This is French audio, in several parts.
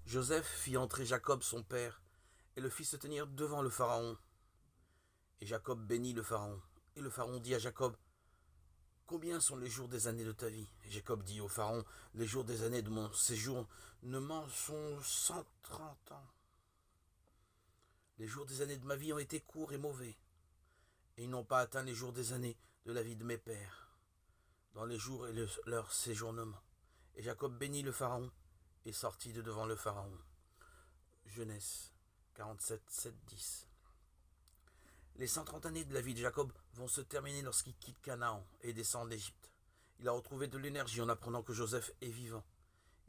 Joseph fit entrer Jacob son père, et le fit se tenir devant le Pharaon. Et Jacob bénit le Pharaon. Et le Pharaon dit à Jacob, combien sont les jours des années de ta vie? Et Jacob dit au Pharaon, les jours des années de mon séjour ne m'en sont 130 ans. Les jours des années de ma vie ont été courts et mauvais, et ils n'ont pas atteint les jours des années de la vie de mes pères, dans les jours et leur séjournement. Et Jacob bénit le Pharaon, et sortit de devant le Pharaon. Genèse 47, 7, 10. Les 130 années de la vie de Jacob vont se terminer lorsqu'il quitte Canaan et descend d'Égypte. Il a retrouvé de l'énergie en apprenant que Joseph est vivant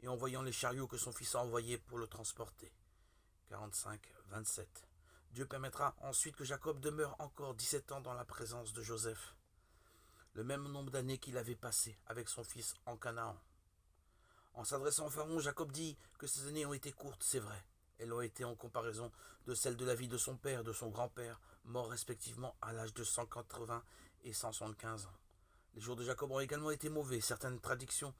et en voyant les chariots que son fils a envoyés pour le transporter. 45, 27. Dieu permettra ensuite que Jacob demeure encore 17 ans dans la présence de Joseph, le même nombre d'années qu'il avait passé avec son fils en Canaan. En s'adressant au Pharaon, Jacob dit que ces années ont été courtes, c'est vrai. Elles ont été en comparaison de celles de la vie de son père, de son grand-père, morts respectivement à l'âge de 180 et 175 ans. Les jours de Jacob ont également été mauvais. Certaines traductions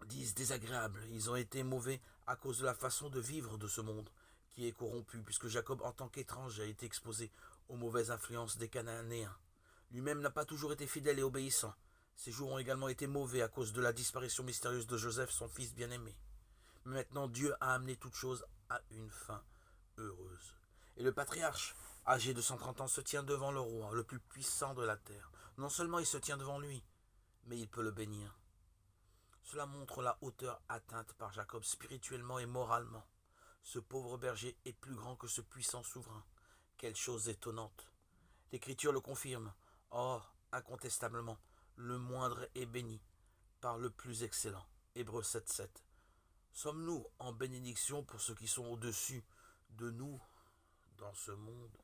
disent désagréables. Ils ont été mauvais à cause de la façon de vivre de ce monde, qui est corrompu, puisque Jacob, en tant qu'étranger, a été exposé aux mauvaises influences des Cananéens. Lui-même n'a pas toujours été fidèle et obéissant. Ces jours ont également été mauvais à cause de la disparition mystérieuse de Joseph, son fils bien-aimé. Mais maintenant, Dieu a amené toute chose à une fin heureuse. Et le patriarche, âgé de 130 ans, se tient devant le roi, le plus puissant de la terre. Non seulement il se tient devant lui, mais il peut le bénir. Cela montre la hauteur atteinte par Jacob spirituellement et moralement. Ce pauvre berger est plus grand que ce puissant souverain. Quelle chose étonnante. L'Écriture le confirme. Or, incontestablement, le moindre est béni par le plus excellent. Hébreux 7, 7. Sommes-nous en bénédiction pour ceux qui sont au-dessus de nous dans ce monde?